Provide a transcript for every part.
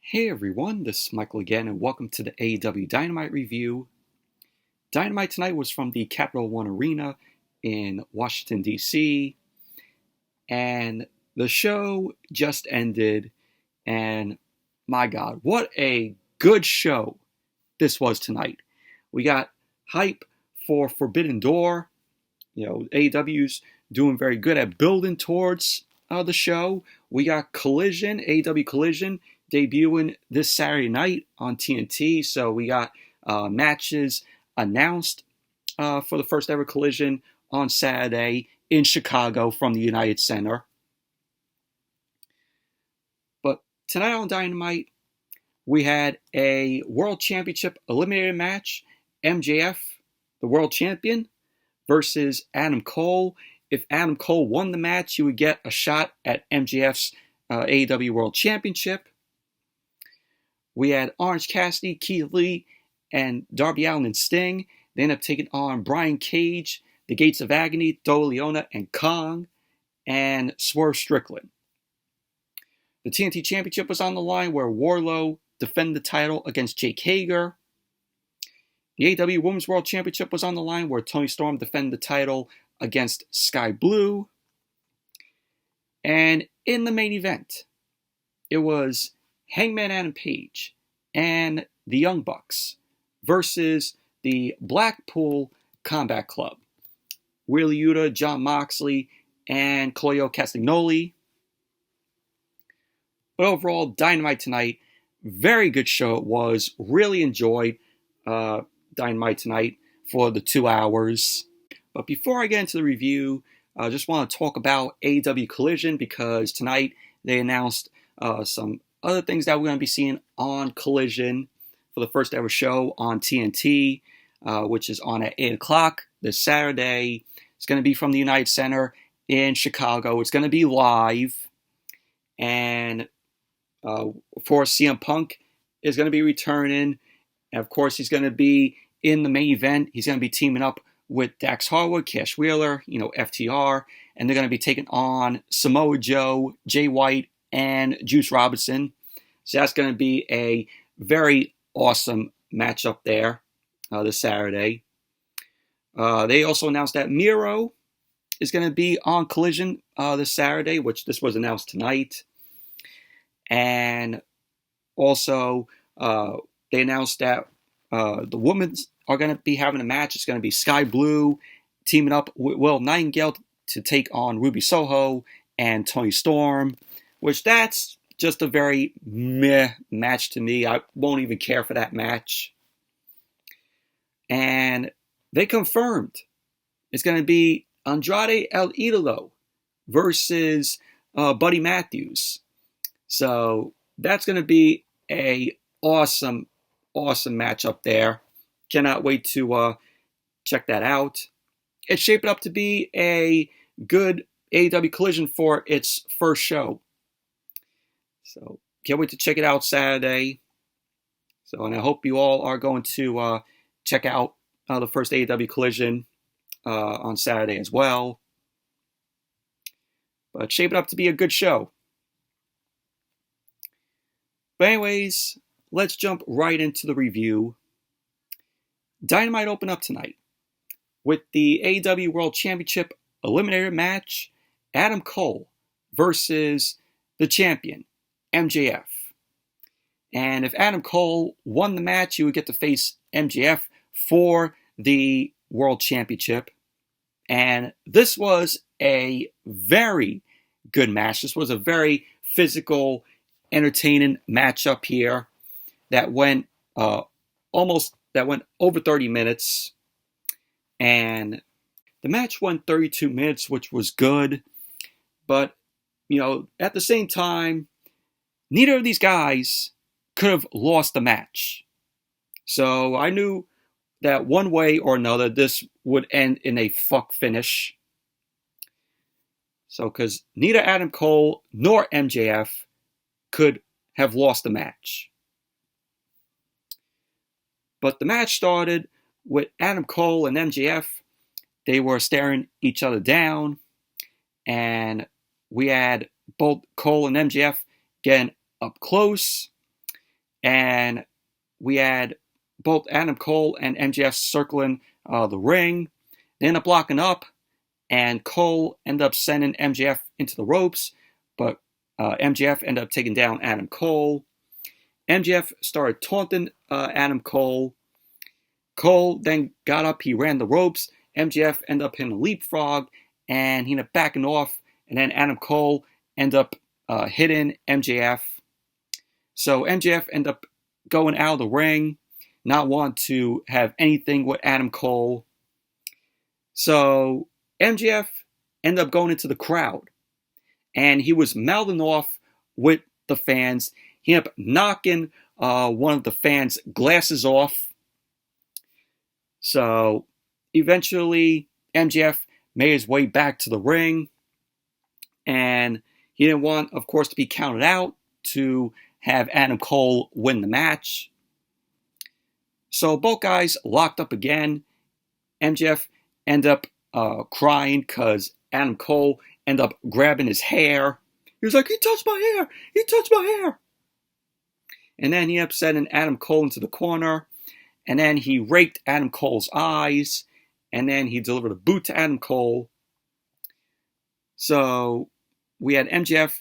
Hey everyone, this is Michael again, and welcome to the AEW Dynamite review. Dynamite tonight was from the Capital One Arena in Washington, D.C., and the show just ended, and my God, what a good show this was tonight. We got hype for Forbidden Door. AEW's doing very good at building towards the show. We got Collision, AEW Collision, debuting this Saturday night on TNT. So we got matches announced for the first ever Collision on Saturday in Chicago from the United Center. But tonight on Dynamite, we had a World Championship Eliminator match. MJF, the World Champion, versus Adam Cole. If Adam Cole won the match, he would get a shot at MJF's AEW World Championship. We had Orange Cassidy, Keith Lee, and Darby Allin and Sting. They ended up taking on Brian Cage, the Gates of Agony, Dolo Leona, and Kong, and Swerve Strickland. The TNT Championship was on the line where Wardlow defended the title against Jake Hager. The AEW Women's World Championship was on the line where Toni Storm defended the title against Skye Blue. And in the main event, it was Hangman Adam Page and the Young Bucks versus the Blackpool Combat Club. Wheeler Yuta, Jon Moxley, and Claudio Castagnoli. But overall, Dynamite tonight, very good show it was. Really enjoyed Dynamite tonight for the 2 hours. But before I get into the review, I just want to talk about AEW Collision because tonight they announced some other things that we're going to be seeing on Collision for the first ever show on TNT, which is on at 8 o'clock this Saturday. It's going to be from the United Center in Chicago. It's going to be live. And for CM Punk is going to be returning. And of course, he's going to be in the main event. He's going to be teaming up with Dax Harwood, Cash Wheeler, FTR. And they're going to be taking on Samoa Joe, Jay White, and Juice Robinson. So that's going to be a very awesome matchup there this Saturday. They also announced that Miro is going to be on Collision this Saturday, which this was announced tonight. And also, they announced that the women are going to be having a match. It's going to be Skye Blue teaming up with Will Nightingale to take on Ruby Soho and Toni Storm, which that's just a very meh match to me. I won't even care for that match. And they confirmed it's going to be Andrade El Idolo versus Buddy Matthews. So that's going to be a awesome match up there. Cannot wait to check that out. It's shaping up to be a good AEW Collision for its first show. So can't wait to check it out Saturday. And I hope you all are going to check out the first AEW Collision on Saturday as well. But shaping up to be a good show. But anyways, let's jump right into the review. Dynamite opened up tonight with the AEW World Championship Eliminator match, Adam Cole versus the champion, MJF. And if Adam Cole won the match, he would get to face MJF for the World Championship. And this was a very good match. This was a very physical, entertaining matchup here that went over 30 minutes. And the match went 32 minutes, which was good. But, at the same time, neither of these guys could have lost the match. So I knew that one way or another, this would end in a fuck finish. So, because neither Adam Cole nor MJF could have lost the match. But the match started with Adam Cole and MJF. They were staring each other down. And we had both Cole and MJF getting up close. and we had both Adam Cole and MJF circling the ring. They end up locking up, and Cole ended up sending MJF into the ropes, but MJF ended up taking down Adam Cole. MJF started taunting Adam Cole. Cole then got up, he ran the ropes. MJF ended up hitting a leapfrog, and he ended up backing off, and then Adam Cole ended up hitting MJF. So MJF ended up going out of the ring, not want to have anything with Adam Cole. So MJF ended up going into the crowd, and he was mouthing off with the fans. He ended up knocking one of the fans' glasses off. So eventually MJF made his way back to the ring, and he didn't want, of course, to be counted out to have Adam Cole win the match. So both guys locked up again. MJF ended up crying because Adam Cole ended up grabbing his hair. He was like, "He touched my hair! He touched my hair!" And then he ended up sending Adam Cole into the corner. And then he raked Adam Cole's eyes. And then he delivered a boot to Adam Cole. So we had MJF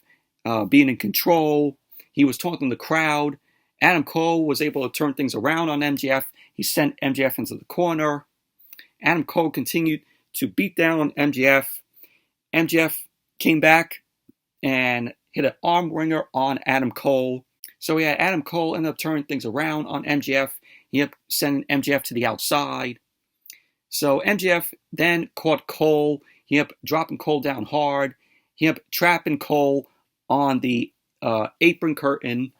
being in control. He was taunting the crowd. Adam Cole was able to turn things around on MJF. He sent MJF into the corner. Adam Cole continued to beat down on MJF. MJF came back and hit an arm wringer on Adam Cole. So we had Adam Cole end up turning things around on MJF. He ended up sending MJF to the outside. So MJF then caught Cole. He ended up dropping Cole down hard. He ended up trapping Cole on the apron curtain.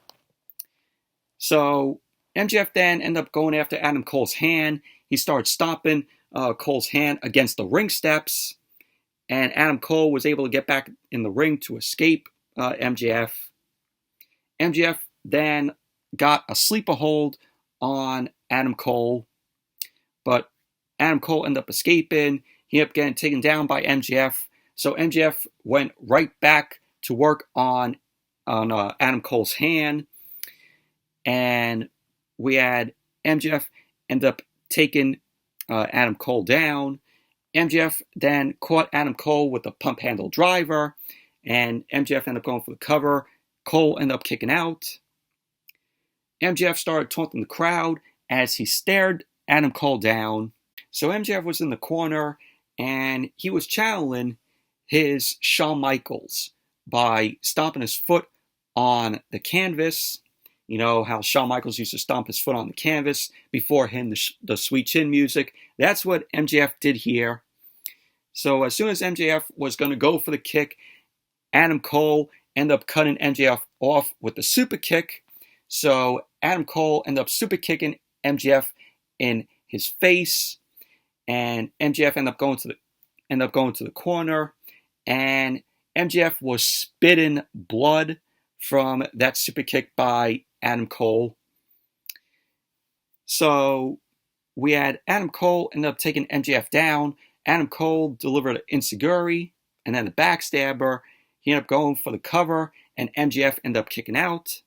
So MJF then ended up going after Adam Cole's hand. He started stomping Cole's hand against the ring steps. And Adam Cole was able to get back in the ring to escape MJF. MJF then got a sleeper hold on Adam Cole, but Adam Cole ended up escaping. He ended up getting taken down by MJF. So MJF went right back to work on Adam Cole's hand, and we had MJF end up taking Adam Cole down. MJF then caught Adam Cole with a pump handle driver, and MJF ended up going for the cover. Cole ended up kicking out. MJF started taunting the crowd as he stared Adam Cole down. So MJF was in the corner, and he was channeling his Shawn Michaels by stomping his foot on the canvas. You know how Shawn Michaels used to stomp his foot on the canvas before hitting the Sweet Chin music. That's what MJF did here. So as soon as MJF was going to go for the kick, Adam Cole ended up cutting MJF off with the super kick. So Adam Cole ended up super kicking MJF in his face, and MJF ended up going to the corner, and MJF was spitting blood from that super kick by Adam Cole. So we had Adam Cole end up taking MJF down. Adam Cole delivered an enziguri and then a backstabber. He ended up going for the cover, and MJF ended up kicking out.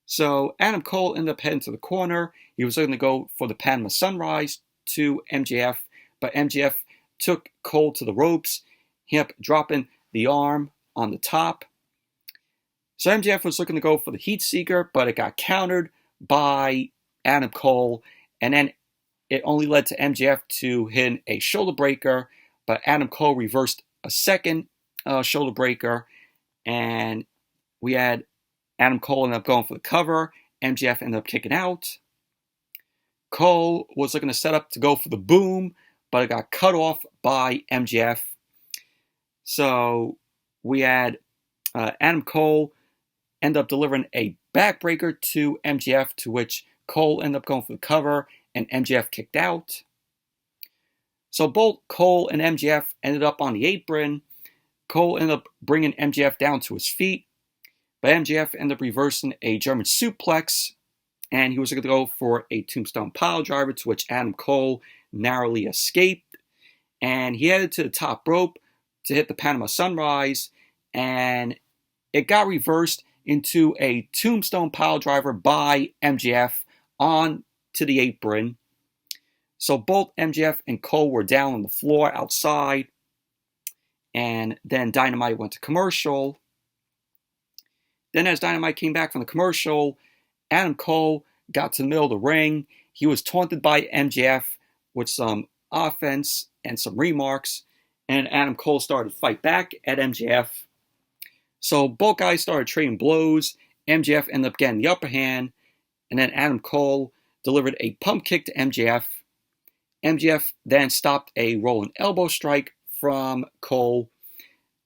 So Adam Cole ended up heading to the corner. He was going to go for the Panama Sunrise to MJF, but MJF took Cole to the ropes. He ended up dropping the arm on the top. So MJF was looking to go for the Heat Seeker, but it got countered by Adam Cole, and then it only led to MJF to hit a shoulder breaker, but Adam Cole reversed a second shoulder breaker, and we had Adam Cole ended up going for the cover. MJF ended up kicking out. Cole was looking to set up to go for the boom, but it got cut off by MJF. So we had Adam Cole end up delivering a backbreaker to MJF, to which Cole ended up going for the cover, and MJF kicked out. So both Cole and MJF ended up on the apron. Cole ended up bringing MJF down to his feet, but MJF ended up reversing a German suplex, and he was going to go for a tombstone pile driver, to which Adam Cole narrowly escaped, and he headed to the top rope to hit the Panama Sunrise, and it got reversed, into a tombstone pile driver by MJF on to the apron. So both MJF and Cole were down on the floor outside. And then Dynamite went to commercial. Then as Dynamite came back from the commercial, Adam Cole got to the middle of the ring. He was taunted by MJF with some offense and some remarks. And Adam Cole started to fight back at MJF. So both guys started trading blows. MJF ended up getting the upper hand. And then Adam Cole delivered a pump kick to MJF. MJF then stopped a rolling elbow strike from Cole.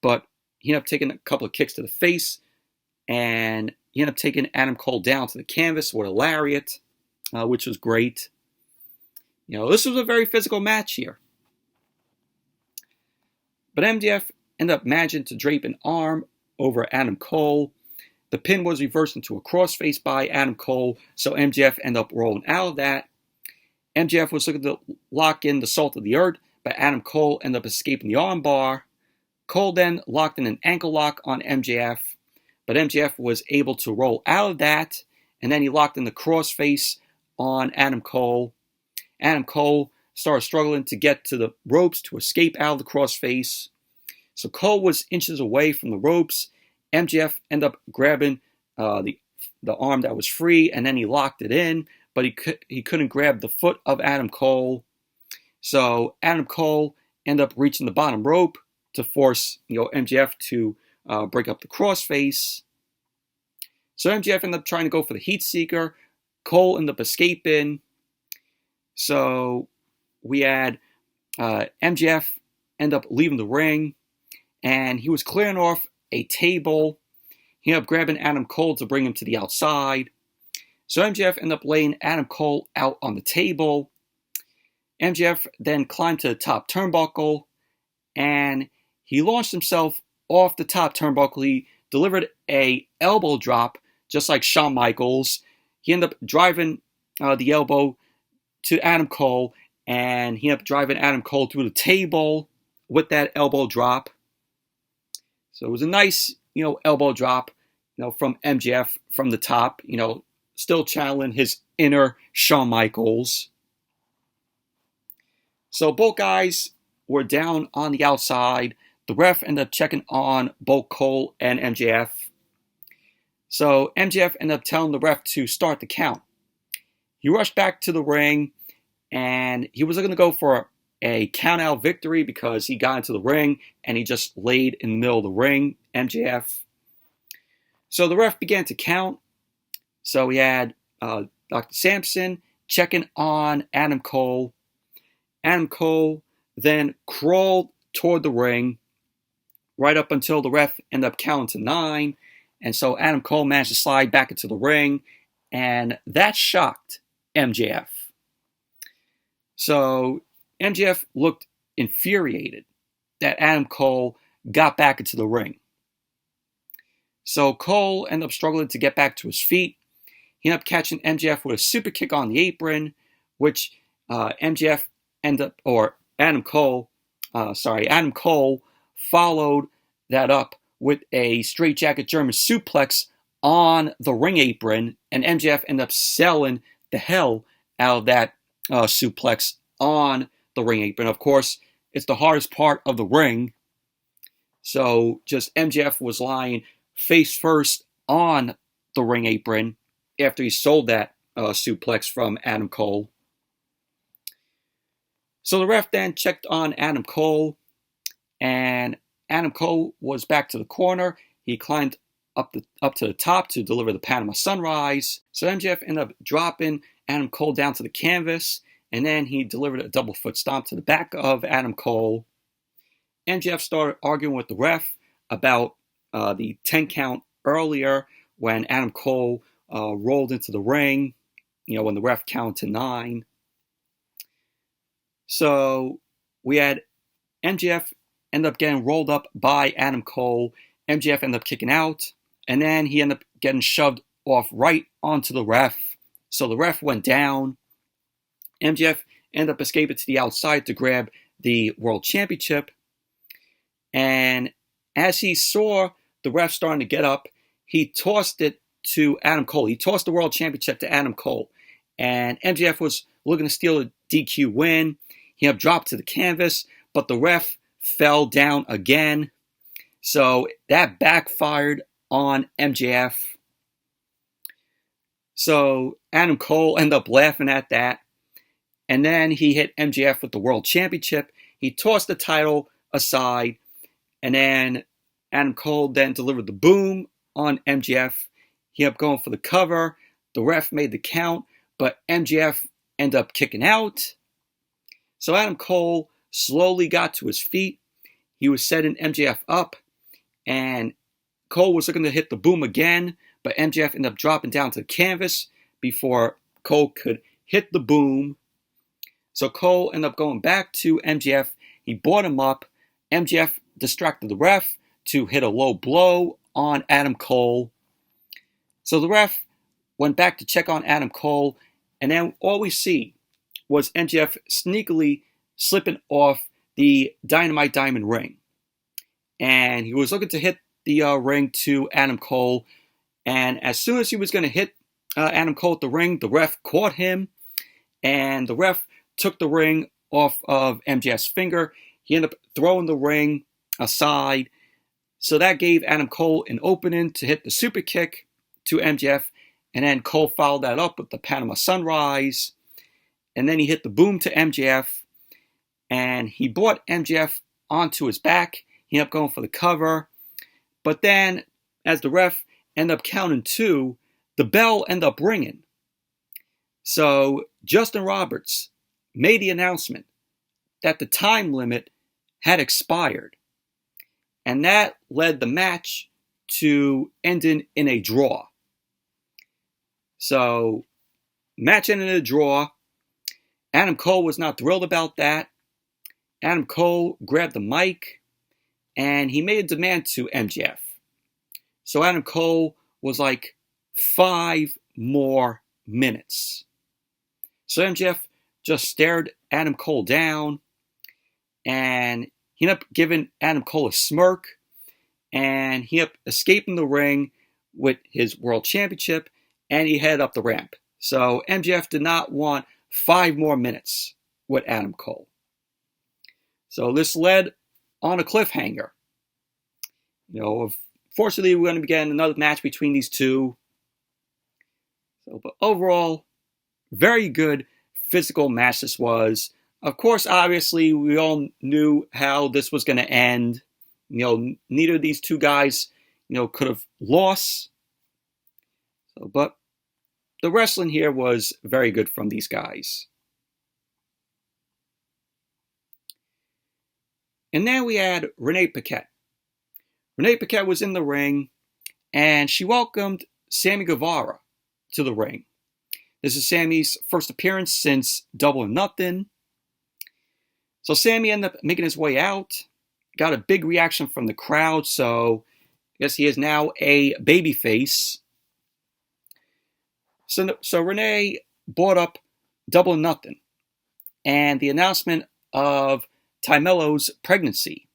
But he ended up taking a couple of kicks to the face. And he ended up taking Adam Cole down to the canvas with a lariat, which was great. This was a very physical match here. But MJF ended up managing to drape an arm over Adam Cole. The pin was reversed into a crossface by Adam Cole, so MJF ended up rolling out of that. MJF was looking to lock in the Salt of the Earth, but Adam Cole ended up escaping the armbar. Cole then locked in an ankle lock on MJF, but MJF was able to roll out of that, and then he locked in the crossface on Adam Cole. Adam Cole started struggling to get to the ropes to escape out of the crossface. So Cole was inches away from the ropes. MJF ended up grabbing the arm that was free, and then he locked it in, but he couldn't grab the foot of Adam Cole. So Adam Cole ended up reaching the bottom rope to force MJF to break up the crossface. So MJF ended up trying to go for the heat seeker. Cole ended up escaping. So we had MJF end up leaving the ring, and he was clearing off a table. He ended up grabbing Adam Cole to bring him to the outside. So MJF ended up laying Adam Cole out on the table. MJF then climbed to the top turnbuckle, and he launched himself off the top turnbuckle. He delivered a elbow drop, just like Shawn Michaels. He ended up driving the elbow to Adam Cole, and he ended up driving Adam Cole through the table with that elbow drop. So it was a nice, elbow drop, from MJF from the top, still channeling his inner Shawn Michaels. So both guys were down on the outside. The ref ended up checking on both Cole and MJF. So MJF ended up telling the ref to start the count. He rushed back to the ring, and he was going to go for a count-out victory because he got into the ring and he just laid in the middle of the ring, MJF. So the ref began to count. So we had Dr. Sampson checking on Adam Cole. Adam Cole then crawled toward the ring right up until the ref ended up counting to 9. And so Adam Cole managed to slide back into the ring, and that shocked MJF. So MJF looked infuriated that Adam Cole got back into the ring. So Cole ended up struggling to get back to his feet. He ended up catching MJF with a super kick on the apron, which Adam Cole followed that up with a straightjacket German suplex on the ring apron, and MJF ended up selling the hell out of that suplex on the ring apron. Of course, it's the hardest part of the ring. So just MJF was lying face first on the ring apron after he sold that suplex from Adam Cole. So the ref then checked on Adam Cole, and Adam Cole was back to the corner. He climbed up to the top to deliver the Panama Sunrise. So MJF ended up dropping Adam Cole down to the canvas, and then he delivered a double foot stomp to the back of Adam Cole. MJF started arguing with the ref about the 10 count earlier when Adam Cole rolled into the ring, when the ref counted to 9. So we had MJF end up getting rolled up by Adam Cole. MJF ended up kicking out, and then he ended up getting shoved off right onto the ref. So the ref went down. MJF ended up escaping to the outside to grab the World Championship. And as he saw the ref starting to get up, he tossed it to Adam Cole. He tossed the World Championship to Adam Cole. And MJF was looking to steal a DQ win. He dropped to the canvas, but the ref fell down again. So that backfired on MJF. So Adam Cole ended up laughing at that. And then he hit MJF with the World Championship. He tossed the title aside. And then Adam Cole then delivered the boom on MJF. He ended up going for the cover. The ref made the count, but MJF ended up kicking out. So Adam Cole slowly got to his feet. He was setting MJF up, and Cole was looking to hit the boom again, but MJF ended up dropping down to the canvas before Cole could hit the boom. So Cole ended up going back to MJF. He brought him up. MJF distracted the ref to hit a low blow on Adam Cole. So the ref went back to check on Adam Cole, and then all we see was MJF sneakily slipping off the Dynamite Diamond ring. And he was looking to hit the ring to Adam Cole, and as soon as he was going to hit Adam Cole at the ring, the ref caught him, and the ref took the ring off of MJF's finger. He ended up throwing the ring aside, so that gave Adam Cole an opening to hit the super kick to MJF, and then Cole followed that up with the Panama Sunrise, and then he hit the boom to MJF, and he brought MJF onto his back. He ended up going for the cover, but then as the ref ended up counting 2, the bell ended up ringing. So Justin Roberts made the announcement that the time limit had expired, and that led the match to ending in a draw. So, match ended in a draw. Adam Cole was not thrilled about that. Adam Cole grabbed the mic, and he made a demand to MJF. So Adam Cole was like, 5 more minutes. So MJF just stared Adam Cole down, and he ended up giving Adam Cole a smirk, and he ended up escaping the ring with his World Championship, and he headed up the ramp. So MJF did not want 5 more minutes with Adam Cole. So this led on a cliffhanger. Fortunately, we're going to be getting another match between these two. But overall, very good physical match this was. Of course, obviously, we all knew how this was going to end. Neither of these two guys, could have lost. But the wrestling here was very good from these guys. And then we had Renee Paquette. Renee Paquette was in the ring, and she welcomed Sammy Guevara to the ring. This is Sammy's first appearance since Double or Nothing. So Sammy ended up making his way out, got a big reaction from the crowd, so I guess he is now a babyface. So Renee brought up Double or Nothing and the announcement of Tymelo's pregnancy.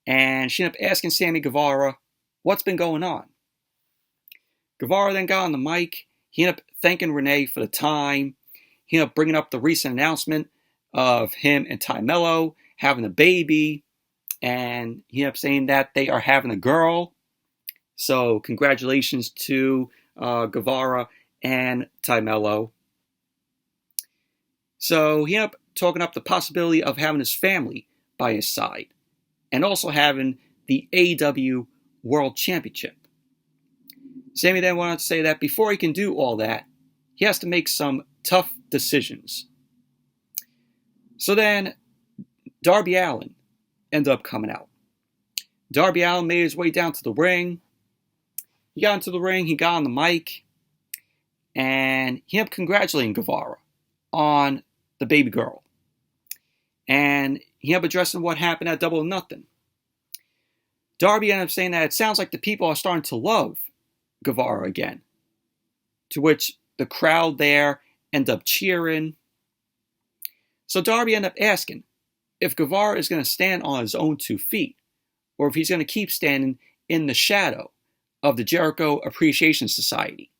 And she ended up asking Sammy Guevara what's been going on. Guevara then got on the mic. He ended up thanking Renee for the time. He ended up bringing up the recent announcement of him and Tymelo having a baby. And he ended up saying that they are having a girl. So congratulations to Guevara and Tymelo. So he ended up talking up the possibility of having his family by his side, and also having the AEW World Championship. Sammy then wanted to say that before he can do all that, he has to make some tough decisions. So then, Darby Allin ended up coming out. Darby Allin made his way down to the ring. He got into the ring, he got on the mic, and he ended up congratulating Guevara on the baby girl. And he ended up addressing what happened at Double or Nothing. Darby ended up saying that it sounds like the people are starting to love Guevara again. To which the crowd there ended up cheering. So Darby ended up asking if Guevara is going to stand on his own 2 feet, or if he's going to keep standing in the shadow of the Jericho Appreciation Society.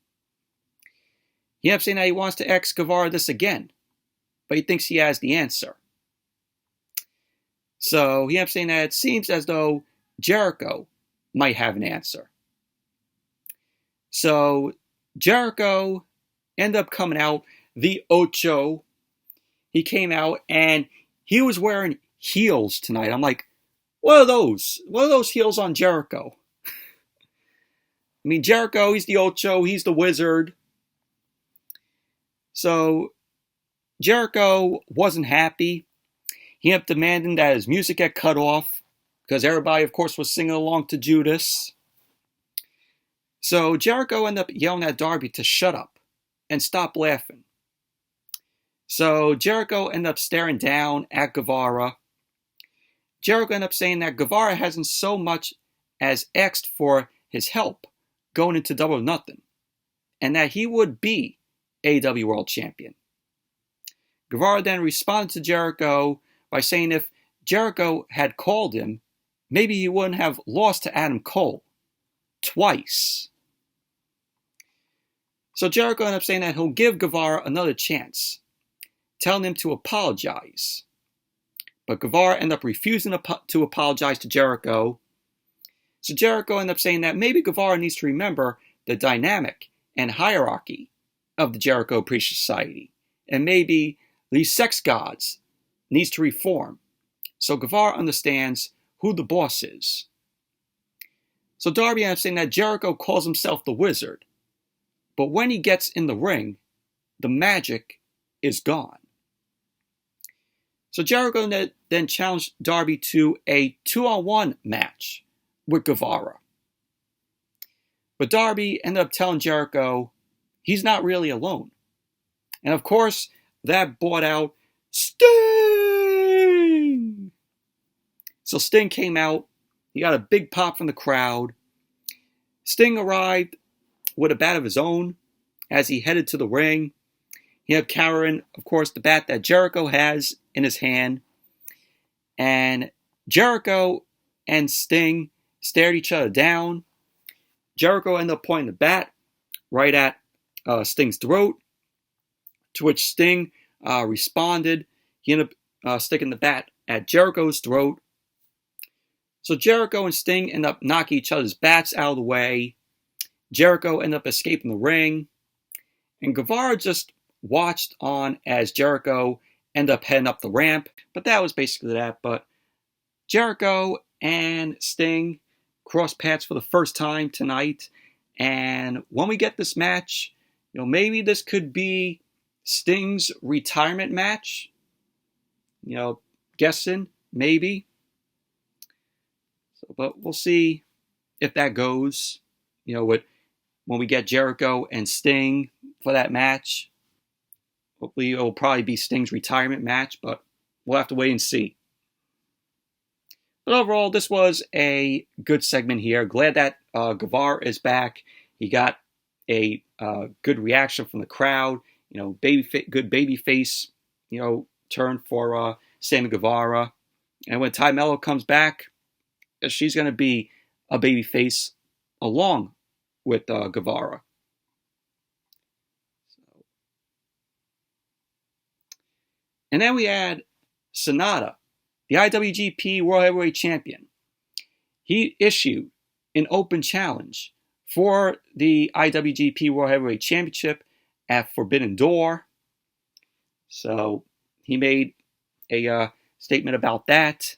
He ended up saying that he wants to ask Guevara this again, but he thinks he has the answer. So he ended up saying that it seems as though Jericho might have an answer. So Jericho ended up coming out, the Ocho. He came out and he was wearing heels tonight. I'm like, what are those? What are those heels on Jericho? I mean, Jericho, he's the Ocho, he's the Wizard. So Jericho wasn't happy. He ended up demanding that his music get cut off because everybody, of course, was singing along to Judas. So Jericho ended up yelling at Darby to shut up and stop laughing. So Jericho ended up staring down at Guevara. Jericho ended up saying that Guevara hasn't so much as asked for his help going into Double or Nothing, and that he would be AEW World Champion. Guevara then responded to Jericho by saying if Jericho had called him, maybe he wouldn't have lost to Adam Cole twice. So Jericho ended up saying that he'll give Guevara another chance, telling him to apologize. But Guevara ended up refusing to apologize to Jericho. So Jericho ended up saying that maybe Guevara needs to remember the dynamic and hierarchy of the Jericho Appreciation Society, and maybe these sex gods needs to reform so Guevara understands who the boss is. So Darby ended up saying that Jericho calls himself the Wizard, but when he gets in the ring, the magic is gone. So Jericho then challenged Darby to a 2-on-1 match with Guevara. But Darby ended up telling Jericho he's not really alone. And of course, that brought out Sting! So Sting came out. He got a big pop from the crowd. Sting arrived with a bat of his own as he headed to the ring. He had carrying, of course, the bat that Jericho has in his hand. And Jericho and Sting stared each other down. Jericho ended up pointing the bat right at Sting's throat, to which Sting responded. He ended up sticking the bat at Jericho's throat. So Jericho and Sting ended up knocking each other's bats out of the way. Jericho ended up escaping the ring. And Guevara just watched on as Jericho ended up heading up the ramp. But that was basically that. But Jericho and Sting crossed paths for the first time tonight. And when we get this match, maybe this could be Sting's retirement match. Guessing, maybe. But we'll see if that goes, when we get Jericho and Sting for that match. Hopefully it'll probably be Sting's retirement match, but we'll have to wait and see. But overall, this was a good segment here. Glad that Guevara is back. He got a good reaction from the crowd. Good babyface, turn for Sammy Guevara. And when Ty Mello comes back, she's going to be a babyface along with Guevara. And then we had Sonata, the IWGP World Heavyweight Champion. He issued an open challenge for the IWGP World Heavyweight Championship at Forbidden Door. So he made a statement about that.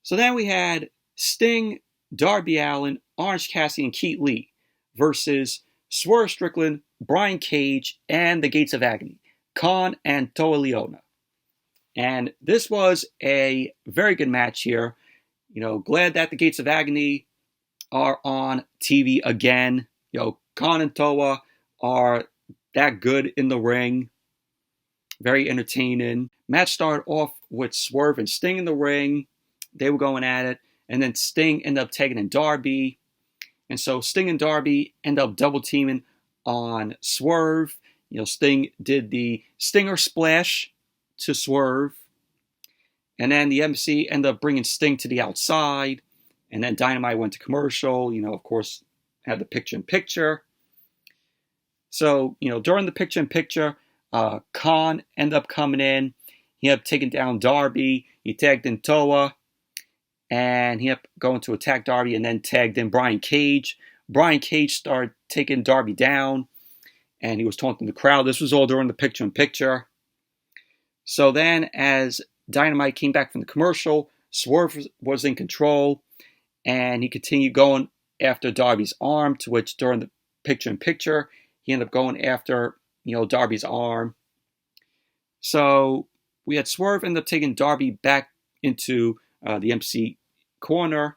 So then we had Sting, Darby Allin, Orange Cassidy, and Keith Lee versus Swerve Strickland, Brian Cage, and the Gates of Agony, Khan and Toa Leona. And this was a very good match here. Glad that the Gates of Agony are on TV again. Khan and Toa are that good in the ring. Very entertaining. Match started off with Swerve and Sting in the ring. They were going at it. And then Sting ended up taking in Darby. And so Sting and Darby end up double teaming on Swerve. Sting did the Stinger Splash to Swerve. And then the MC ended up bringing Sting to the outside. And then Dynamite went to commercial, of course, had the picture-in-picture. So, during the picture-in-picture, Khan ended up coming in. He ended up taking down Darby. He tagged in Toa. And he ended up going to attack Darby and then tagged in Brian Cage. Brian Cage started taking Darby down. And he was taunting the crowd. This was all during the picture-in-picture. So then, as Dynamite came back from the commercial, Swerve was in control. And he continued going after Darby's arm, to which during the picture-in-picture, he ended up going after, Darby's arm. So we had Swerve end up taking Darby back into the MC corner.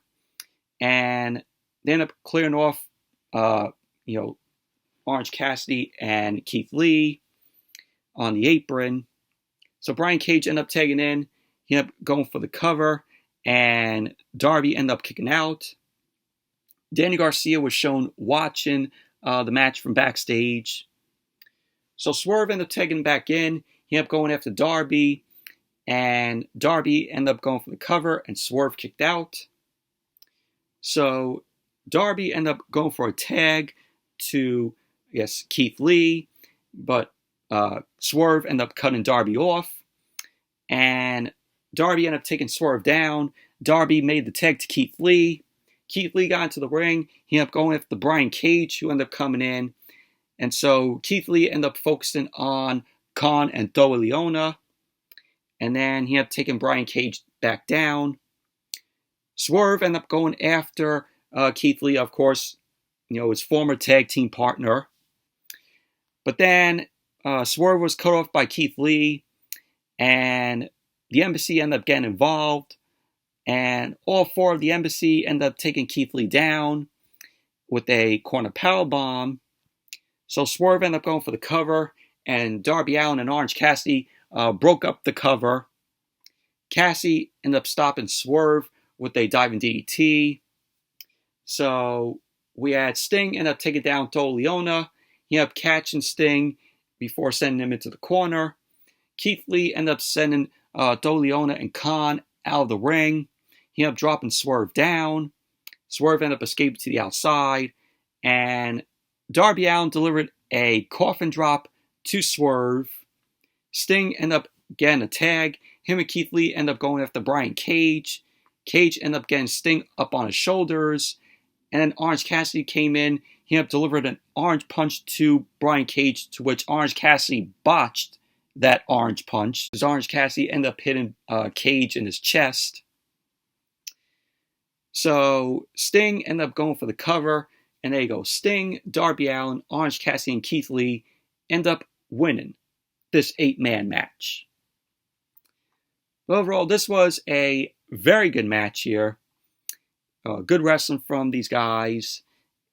And they ended up clearing off, Orange Cassidy and Keith Lee on the apron. So Brian Cage ended up tagging in. He ended up going for the cover. And Darby ended up kicking out. Danny Garcia was shown watching the match from backstage. So Swerve ended up tagging back in. He ended up going after Darby. And Darby ended up going for the cover. And Swerve kicked out. So Darby ended up going for a tag to, Keith Lee. But Swerve ended up cutting Darby off. And Darby ended up taking Swerve down. Darby made the tag to Keith Lee. Keith Lee got into the ring. He ended up going after Brian Cage, who ended up coming in. And so Keith Lee ended up focusing on Khan and Toa Liona. And then he ended up taking Brian Cage back down. Swerve ended up going after Keith Lee, of course, his former tag team partner. But then Swerve was cut off by Keith Lee. And the Embassy ended up getting involved, and all four of the Embassy ended up taking Keith Lee down with a corner powerbomb. So Swerve ended up going for the cover, and Darby Allin and Orange Cassidy broke up the cover. Cassidy ended up stopping Swerve with a diving DDT. So we had Sting end up taking down Toa Liona. He ended up catching Sting before sending him into the corner. Keith Lee ended up sending Toa Liona and Khan out of the ring. He ended up dropping Swerve down. Swerve ended up escaping to the outside. And Darby Allin delivered a coffin drop to Swerve. Sting ended up getting a tag. Him and Keith Lee ended up going after Brian Cage. Cage ended up getting Sting up on his shoulders. And then Orange Cassidy came in. He ended up delivering an orange punch to Brian Cage, to which Orange Cassidy botched that orange punch. Because Orange Cassidy ended up hitting Cage in his chest. So Sting ended up going for the cover. And there you go. Sting, Darby Allin, Orange Cassidy, and Keith Lee end up winning this 8-man match. But overall, this was a very good match here. Good wrestling from these guys.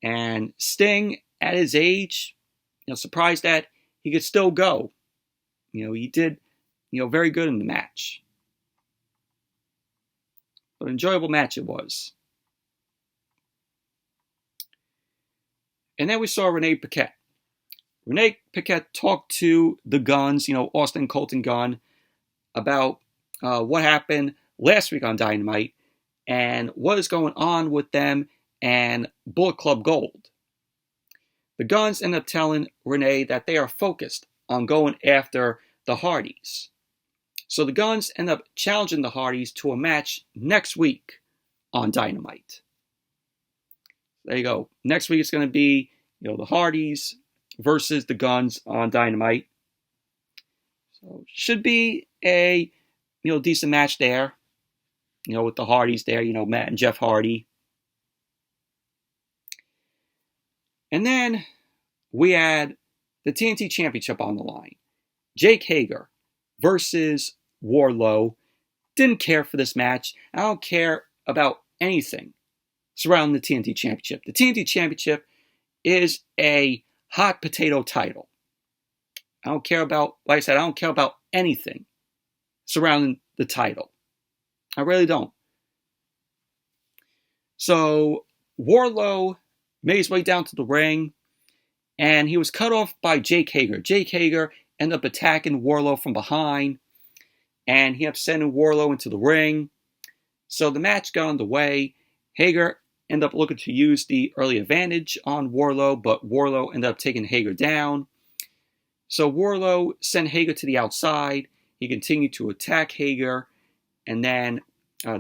And Sting, at his age, surprised that he could still go. He did, very good in the match. But an enjoyable match it was. And then we saw Renee Paquette. Renee Paquette talked to the Guns, Austin, Colton Gunn, about what happened last week on Dynamite and what is going on with them and Bullet Club Gold. The Guns end up telling Renee that they are focused on going after the Hardys. So the Guns end up challenging the Hardys to a match next week on Dynamite. There you go. Next week it's going to be, the Hardys versus the Guns on Dynamite. So should be a, decent match there. With the Hardys there, Matt and Jeff Hardy. And then we had the TNT Championship on the line. Jake Hager versus Wardlow. Didn't care for this match. I don't care about anything surrounding the TNT Championship. The TNT Championship is a hot potato title. I don't care about, like I said, I don't care about anything surrounding the title. I really don't. So Wardlow made his way down to the ring, and he was cut off by Jake Hager. Jake Hager ended up attacking Wardlow from behind, and he ended up sending Wardlow into the ring. So the match got underway. Hager ended up looking to use the early advantage on Wardlow, but Wardlow ended up taking Hager down. So Wardlow sent Hager to the outside. He continued to attack Hager, and then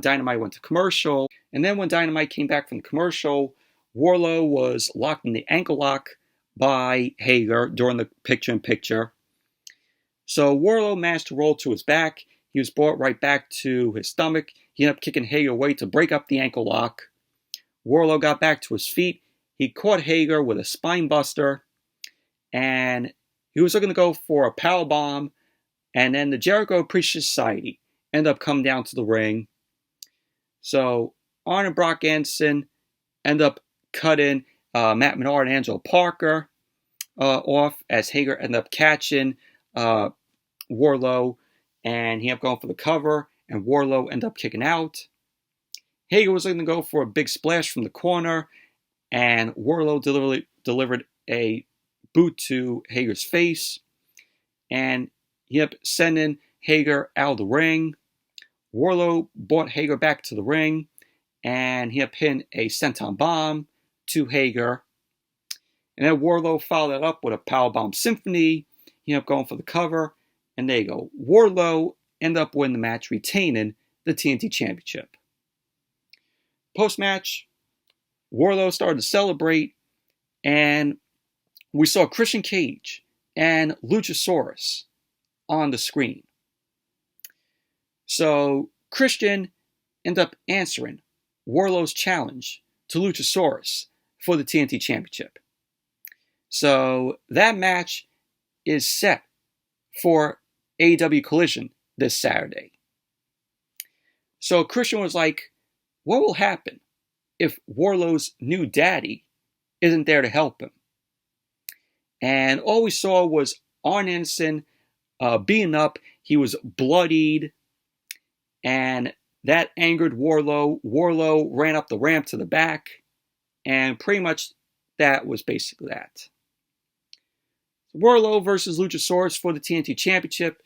Dynamite went to commercial. And then when Dynamite came back from the commercial, Wardlow was locked in the ankle lock by Hager during the picture-in-picture. So Wardlow managed to roll to his back. He was brought right back to his stomach. He ended up kicking Hager away to break up the ankle lock. Wardlow got back to his feet. He caught Hager with a spine buster, and he was looking to go for a powerbomb. And then the Jericho Appreciation Society ended up coming down to the ring. So Arn and Brock Anderson end up cutting Matt Menard and Angelo Parker off as Hager ended up catching Wardlow, and he ended up going for the cover, and Wardlow ended up kicking out. Hager was looking to go for a big splash from the corner, and Wardlow delivered a boot to Hager's face, and he ended up sending Hager out of the ring. Wardlow brought Hager back to the ring, and he ended up hitting a senton bomb to Hager. And then Wardlow followed that up with a powerbomb symphony. He ended up going for the cover, and there you go. Wardlow ended up winning the match, retaining the TNT Championship. Post-match, Wardlow started to celebrate, and we saw Christian Cage and Luchasaurus on the screen. So Christian ended up answering Wardlow's challenge to Luchasaurus for the TNT Championship. So that match is set for AEW Collision this Saturday. So Christian was like, what will happen if Wardlow's new daddy isn't there to help him? And all we saw was Arn Anderson beaten up. He was bloodied, and that angered Wardlow. Wardlow ran up the ramp to the back, and pretty much that was basically that. Wardlow versus Luchasaurus for the TNT Championship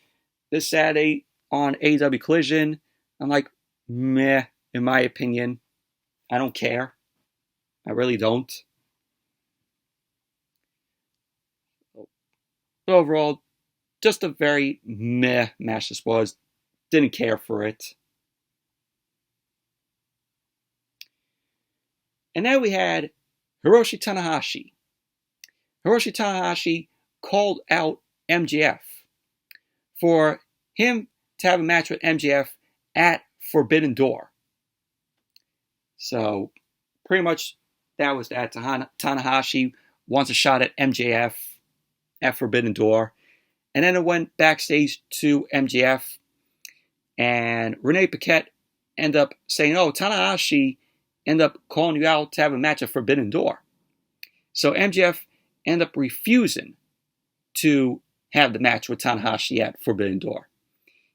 this Saturday on AEW Collision. I'm like, meh, in my opinion. I don't care. I really don't. But overall, just a very meh match this was. Didn't care for it. And then we had Hiroshi Tanahashi. Hiroshi Tanahashi called out MJF for him to have a match with MJF at Forbidden Door. So, pretty much that was that. Tanahashi wants a shot at MJF at Forbidden Door. And then it went backstage to MJF, and Renee Paquette ended up saying, oh, Tanahashi ended up calling you out to have a match at Forbidden Door. So MJF ended up refusing to have the match with Tanahashi at Forbidden Door.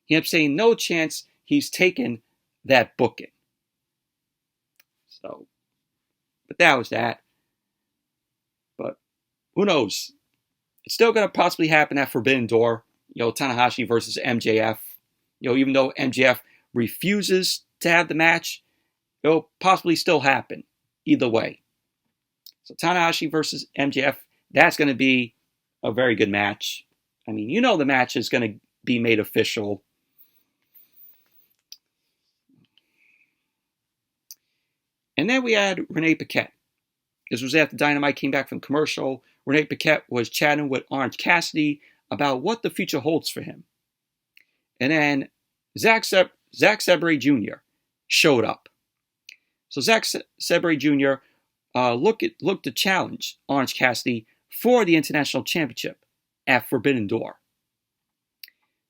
He ended up saying no chance he's taken that booking. So, but that was that. But who knows? It's still going to possibly happen at Forbidden Door. Tanahashi versus MJF. Even though MJF refuses to have the match, it'll possibly still happen either way. So Tanahashi versus MJF, that's going to be a very good match. I mean, the match is going to be made official. And then we had Renee Paquette. This was after Dynamite came back from commercial. Renee Paquette was chatting with Orange Cassidy about what the future holds for him. And then Zack Sabre Jr. showed up. So Zack Sabre Jr. looked to challenge Orange Cassidy for the International Championship at Forbidden Door.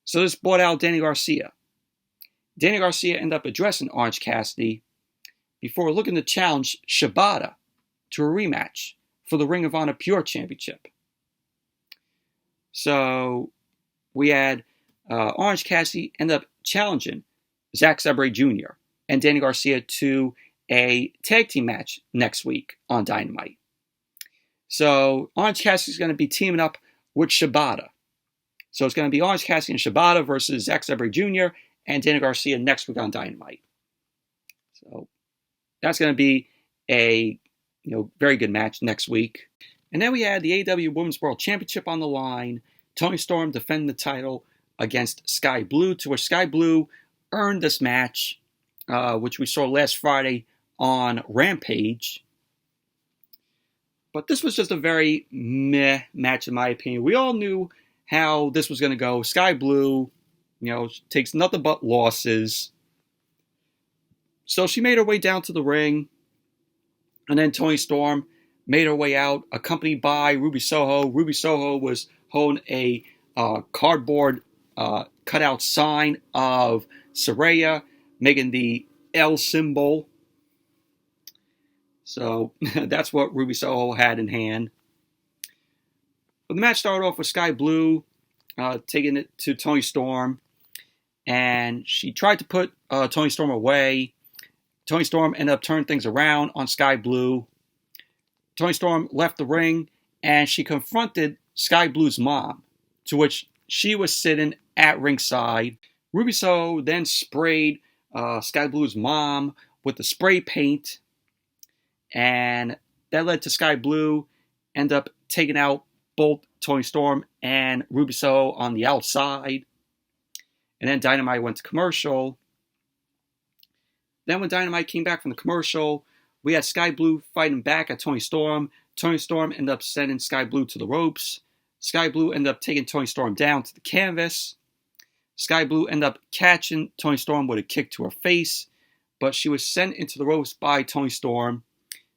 So this brought out Danny Garcia. Danny Garcia ended up addressing Orange Cassidy before looking to challenge Shibata to a rematch for the Ring of Honor Pure Championship. So we had Orange Cassidy end up challenging Zack Sabre Jr. and Danny Garcia to a tag team match next week on Dynamite. So Orange Cassidy is going to be teaming up with Shibata. So it's going to be Orange Cassidy and Shibata versus Zack Sabre Jr. and Danny Garcia next week on Dynamite. So that's going to be a very good match next week. And then we had the AEW Women's World Championship on the line. Toni Storm defending the title against Skye Blue, to which Skye Blue earned this match, which we saw last Friday on Rampage. But this was just a very meh match in my opinion. We all knew how this was going to go. Skye Blue, takes nothing but losses. So she made her way down to the ring. And then Toni Storm made her way out, accompanied by Ruby Soho. Ruby Soho was holding a cardboard cutout sign of Saraya, making the L symbol. So that's what Ruby Soho had in hand. But the match started off with Skye Blue taking it to Toni Storm. And she tried to put Toni Storm away. Toni Storm ended up turning things around on Skye Blue. Toni Storm left the ring and she confronted Skye Blue's mom, to which she was sitting at ringside. Ruby Soho then sprayed Skye Blue's mom with the spray paint, and that led to Skye Blue end up taking out both Toni Storm and Ruby Soho on the outside. And then Dynamite went to commercial. Then when Dynamite came back from the commercial, we had Skye Blue fighting back at Toni Storm. Toni Storm ended up sending Skye Blue to the ropes. Skye Blue ended up taking Toni Storm down to the canvas. Skye Blue ended up catching Toni Storm with a kick to her face, but she was sent into the ropes by Toni Storm.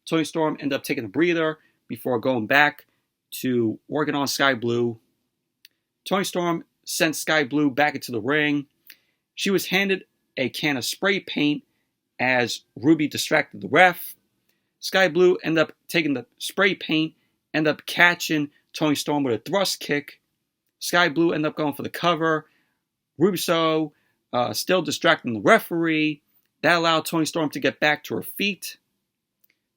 Toni Storm ended up taking a breather before going back to working on Skye Blue. Toni Storm sent Skye Blue back into the ring. She was handed a can of spray paint as Ruby distracted the ref. Skye Blue ended up taking the spray paint, ended up catching Toni Storm with a thrust kick. Skye Blue ended up going for the cover. Ruby Soho still distracting the referee. That allowed Toni Storm to get back to her feet.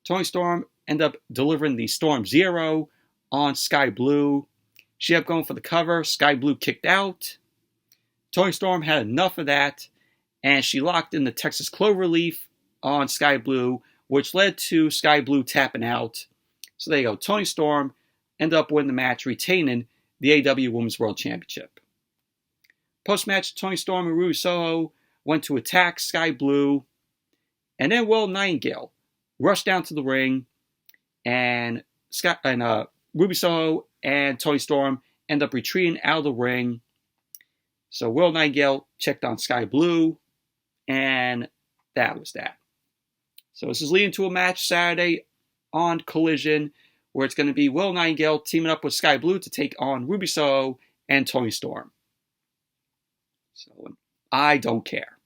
Toni Storm ended up delivering the Storm Zero on Skye Blue. She ended up going for the cover. Skye Blue kicked out. Toni Storm had enough of that, and she locked in the Texas Cloverleaf on Skye Blue, which led to Skye Blue tapping out. So there you go. Toni Storm ended up winning the match, retaining the AEW Women's World Championship. Post-match, Toni Storm and Ruby Soho went to attack Skye Blue, and then Will Nightingale rushed down to the ring, and Ruby Soho and Toni Storm end up retreating out of the ring. So Will Nightingale checked on Skye Blue, and that was that. So this is leading to a match Saturday on Collision, where it's going to be Will Nightingale teaming up with Skye Blue to take on Ruby Soho and Toni Storm. So I don't care.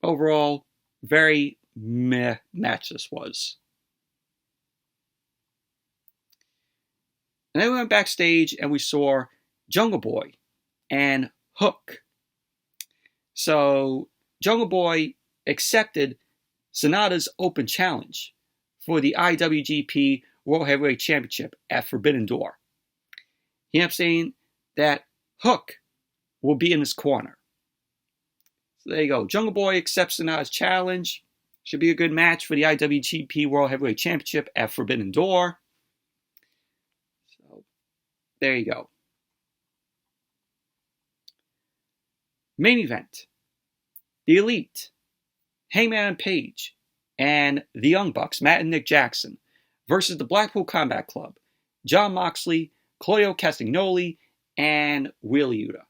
Overall, very meh match this was. And then we went backstage and we saw Jungle Boy and Hook. So Jungle Boy accepted Sonata's open challenge for the IWGP World Heavyweight Championship at Forbidden Door. He ended up saying that Hook will be in his corner. So there you go. Jungle Boy accepts Sonata's challenge. Should be a good match for the IWGP World Heavyweight Championship at Forbidden Door. So there you go. Main event. The Elite, Hangman and Page, and the Young Bucks, Matt and Nick Jackson, versus the Blackpool Combat Club, Jon Moxley, Claudio Castagnoli, and Wheeler Yuta.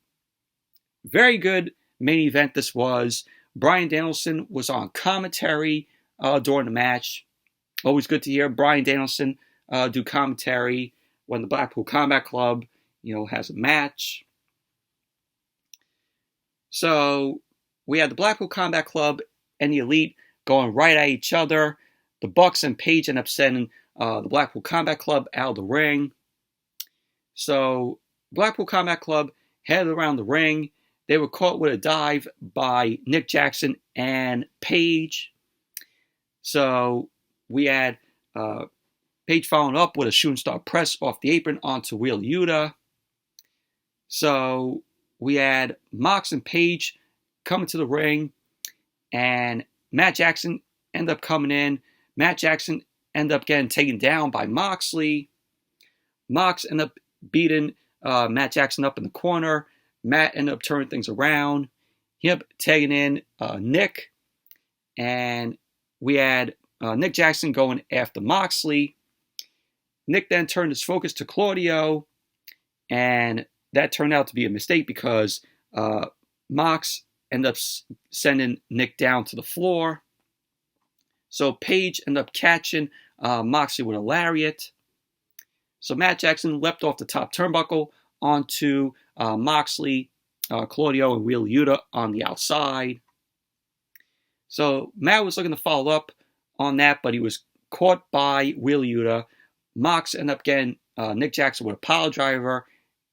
Very good main event this was. Bryan Danielson was on commentary during the match. Always good to hear Bryan Danielson do commentary when the Blackpool Combat Club, has a match. So we had the Blackpool Combat Club and the Elite going right at each other. The Bucks and Page end up sending the Blackpool Combat Club out of the ring. So Blackpool Combat Club headed around the ring. They were caught with a dive by Nick Jackson and Page. So we had Page following up with a shooting star press off the apron onto Wheeler Yuta. So we had Mox and Page coming to the ring, and Matt Jackson end up coming in. Matt Jackson end up getting taken down by Moxley. Mox end up beating Matt Jackson up in the corner. Matt ended up turning things around. He ended up tagging in Nick. And we had Nick Jackson going after Moxley. Nick then turned his focus to Claudio. And that turned out to be a mistake because Mox ended up sending Nick down to the floor. So Paige ended up catching Moxley with a lariat. So Matt Jackson leapt off the top turnbuckle onto Moxley, Claudio, and Wheeler Yuta on the outside. So Matt was looking to follow up on that, but he was caught by Wheeler Yuta. Mox ended up getting Nick Jackson with a pile driver,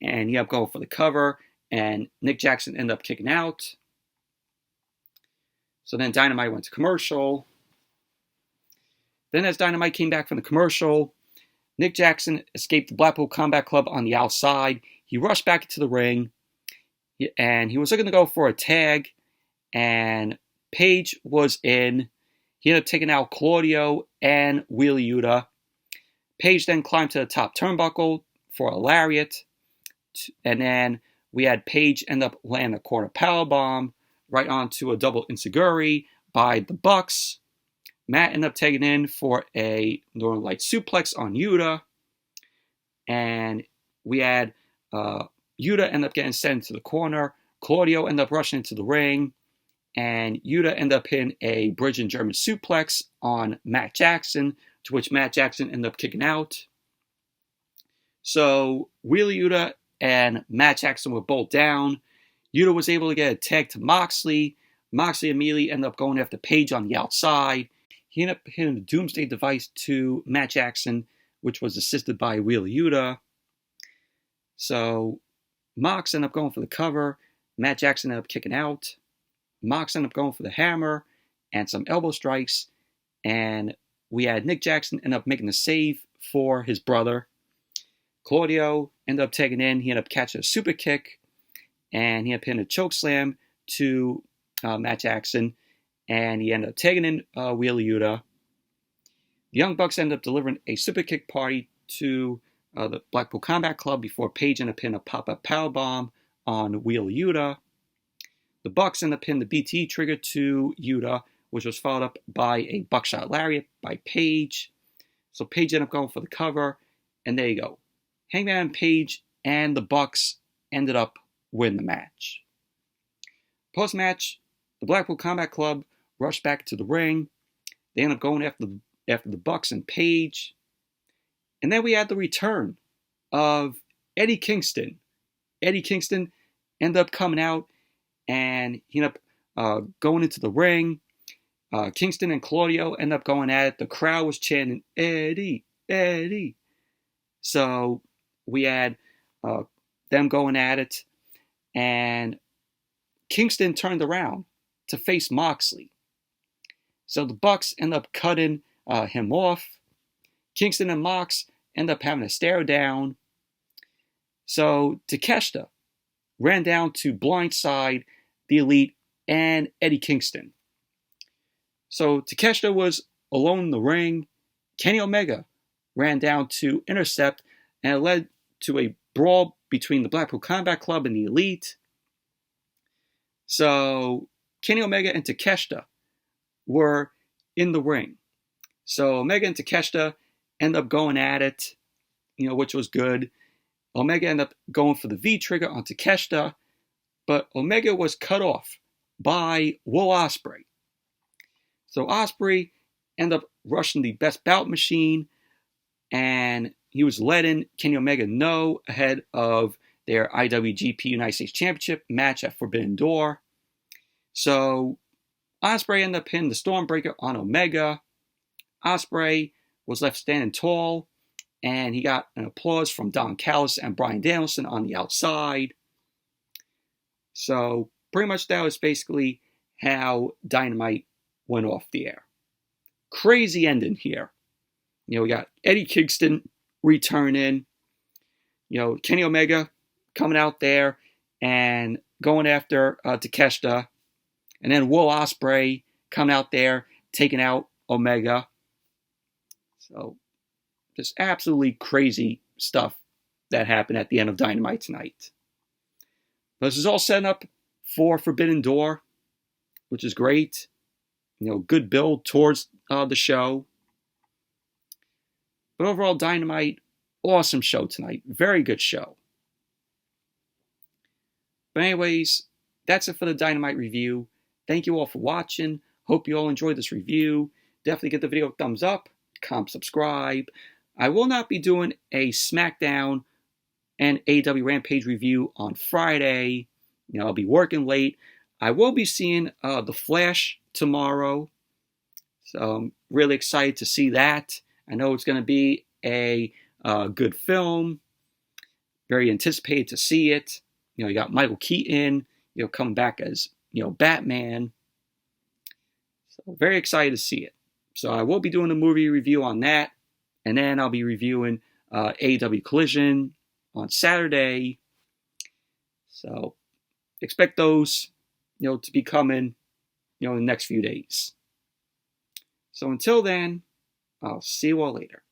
and he ended up going for the cover, and Nick Jackson ended up kicking out. So then Dynamite went to commercial. Then as Dynamite came back from the commercial, Nick Jackson escaped the Blackpool Combat Club on the outside. He rushed back into the ring, and he was looking to go for a tag, and Paige was in. He ended up taking out Claudio and Wheeler Yuta. Paige then climbed to the top turnbuckle for a lariat, and then we had Paige end up landing a quarter powerbomb right onto a double enziguri by the Bucks. Matt ended up taking in for a Northern Light suplex on Yuta. And we had Yuta end up getting sent to the corner. Claudio ended up rushing into the ring. And Yuta ended up hitting a bridge and German suplex on Matt Jackson, to which Matt Jackson ended up kicking out. So Wheeler Yuta and Matt Jackson were both down. Yuta was able to get a tag to Moxley. Moxley immediately ended up going after Paige on the outside. He ended up hitting the Doomsday device to Matt Jackson, which was assisted by Wheeler Yuta. So Mox ended up going for the cover. Matt Jackson ended up kicking out. Mox ended up going for the hammer and some elbow strikes. And we had Nick Jackson end up making the save for his brother. Claudio ended up taking in. He ended up catching a super kick. And he ended up hitting a choke slam to Matt Jackson. And he ended up taking in Wheeler Yuta. The Young Bucks ended up delivering a super kick party to the Blackpool Combat Club before Paige ended up hitting a pop-up powerbomb on Wheeler Yuta. The Bucks ended up hitting the BT trigger to Yuta, which was followed up by a buckshot lariat by Paige. So Paige ended up going for the cover, and there you go. Hangman Paige and the Bucks ended up winning the match. Post-match, the Blackpool Combat Club rushed back to the ring. They ended up going after the Bucks and Paige. And then we had the return of Eddie Kingston. Eddie Kingston ended up coming out, and he ended up going into the ring. Kingston and Claudio ended up going at it. The crowd was chanting, "Eddie, Eddie." So we had them going at it. And Kingston turned around to face Moxley. So the Bucks end up cutting him off. Kingston and Mox end up having a stare down. So Takeshita ran down to blindside the Elite and Eddie Kingston. So Takeshita was alone in the ring. Kenny Omega ran down to intercept, and it led to a brawl between the Blackpool Combat Club and the Elite. So Kenny Omega and Takeshita were in the ring. So Omega and Takeshita end up going at it, which was good. Omega ended up going for the V trigger on Takeshita, but Omega was cut off by Will Ospreay. So Ospreay ended up rushing the Best Bout machine, and he was letting Kenny Omega know ahead of their IWGP United States Championship match at Forbidden Door. So Ospreay ended up hitting the Stormbreaker on Omega. Ospreay was left standing tall, and he got an applause from Don Callis and Bryan Danielson on the outside. So pretty much that was basically how Dynamite went off the air. Crazy ending here. We got Eddie Kingston returning. Kenny Omega coming out there and going after Takeshita. And then Will Ospreay coming out there, taking out Omega. So just absolutely crazy stuff that happened at the end of Dynamite tonight. But this is all setting up for Forbidden Door, which is great. Good build towards the show. But overall, Dynamite, awesome show tonight. Very good show. But anyways, that's it for the Dynamite review. Thank you all for watching. Hope you all enjoyed this review. Definitely give the video a thumbs up, comment, subscribe. I will not be doing a SmackDown and AEW Rampage review on Friday. I'll be working late. I will be seeing The Flash tomorrow. So I'm really excited to see that. I know it's going to be a good film. Very anticipated to see it. You got Michael Keaton, coming back as, Batman. So very excited to see it. So I will be doing a movie review on that. And then I'll be reviewing AEW Collision on Saturday. So expect those, to be coming, in the next few days. So until then, I'll see you all later.